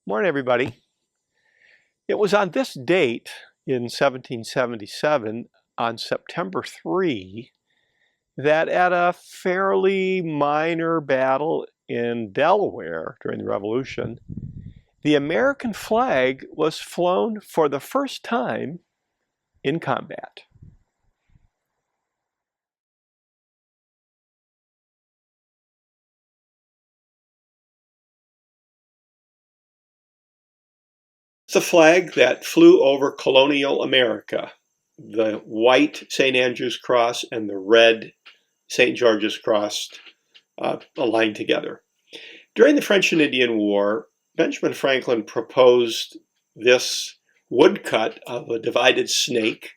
Morning, everybody. It was on this date in 1777, on September 3, that at a fairly minor battle in Delaware during the Revolution, the American flag was flown for the first time in combat. It's the flag that flew over colonial America, the white St. Andrew's Cross and the red St. George's Cross aligned together. During the French and Indian War, Benjamin Franklin proposed this woodcut of a divided snake,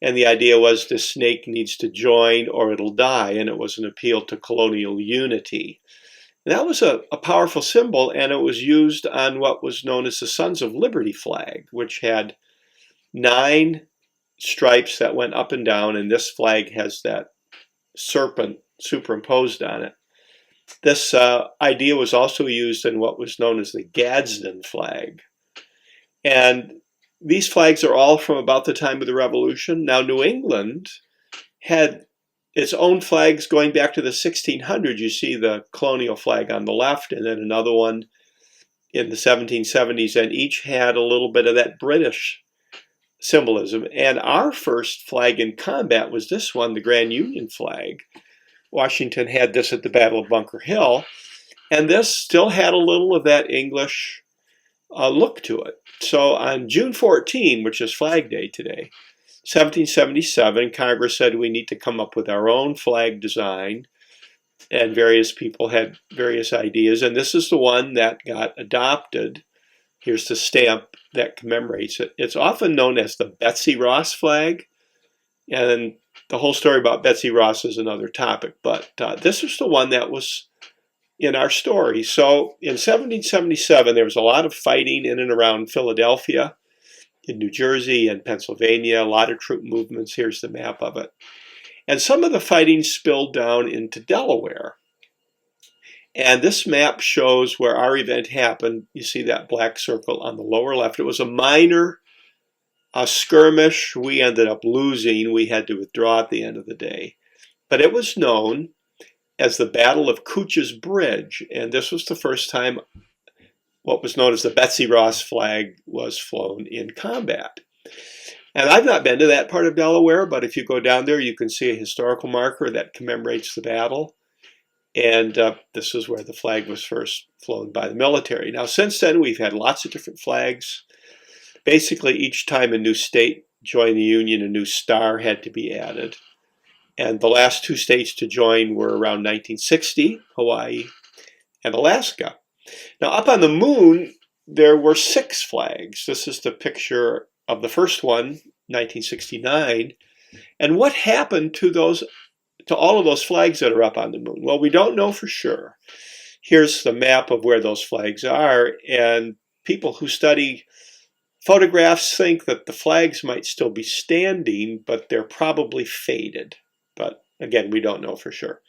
and the idea was the snake needs to join or it'll die, and it was an appeal to colonial unity. And that was a powerful symbol, and it was used on what was known as the Sons of Liberty flag, which had 9 stripes that went up and down, and this flag has that serpent superimposed on it. This idea was also used in what was known as the Gadsden flag. And these flags are all from about the time of the Revolution. Now, New England had its own flags going back to the 1600s. You see the colonial flag on the left and then another one in the 1770s, and each had a little bit of that British symbolism. And our first flag in combat was this one, the Grand Union flag. Washington had this at the Battle of Bunker Hill, and this still had a little of that English look to it. So on June 14, which is Flag Day today, 1777, Congress said we need to come up with our own flag design, and various people had various ideas, and this is the one that got adopted. Here's the stamp that commemorates it. It's often known as the Betsy Ross flag, and the whole story about Betsy Ross is another topic, but this is the one that was in our story. So in 1777, there was a lot of fighting in and around Philadelphia, in New Jersey and Pennsylvania, a lot of troop movements. Here's the map of it. And some of the fighting spilled down into Delaware. And this map shows where our event happened. You see that black circle on the lower left. It was a minor skirmish. We ended up losing. We had to withdraw at the end of the day. But it was known as the Battle of Cooch's Bridge, and this was the first time what was known as the Betsy Ross flag was flown in combat. And I've not been to that part of Delaware, but if you go down there, you can see a historical marker that commemorates the battle. And this is where the flag was first flown by the military. Now, since then, we've had lots of different flags. Basically, each time a new state joined the Union, a new star had to be added. And the last 2 states to join were around 1960, Hawaii and Alaska. Now, up on the moon, there were 6 flags. This is the picture of the first one, 1969. And what happened to all of those flags that are up on the moon? Well, we don't know for sure. Here's the map of where those flags are, and people who study photographs think that the flags might still be standing, but they're probably faded. But again, we don't know for sure.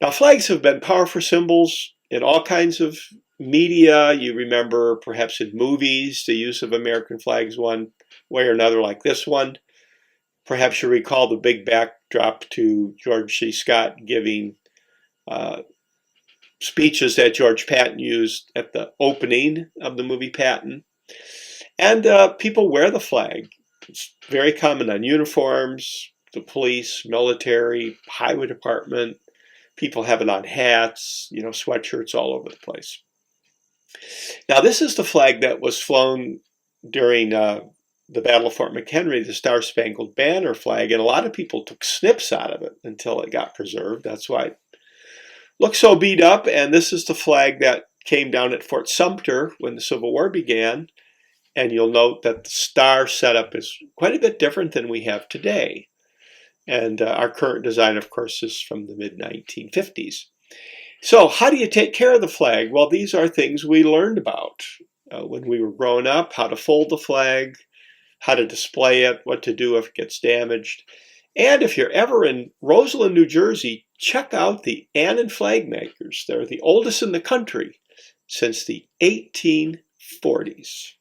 Now, flags have been powerful symbols in all kinds of media. You remember perhaps in movies, the use of American flags one way or another, like this one. Perhaps you recall the big backdrop to George C. Scott giving speeches that George Patton used at the opening of the movie Patton. And people wear the flag. It's very common on uniforms, the police, military, highway department. People have it on hats, sweatshirts all over the place. Now, this is the flag that was flown during the Battle of Fort McHenry, the Star-Spangled Banner flag, and a lot of people took snips out of it until it got preserved. That's why it looks so beat up, and this is the flag that came down at Fort Sumter when the Civil War began, and you'll note that the star setup is quite a bit different than we have today. And our current design, of course, is from the mid-1950s. So how do you take care of the flag? Well, these are things we learned about when we were growing up, how to fold the flag, how to display it, what to do if it gets damaged. And if you're ever in Roseland, New Jersey, check out the Annan flag makers. They're the oldest in the country since the 1850s. 40s.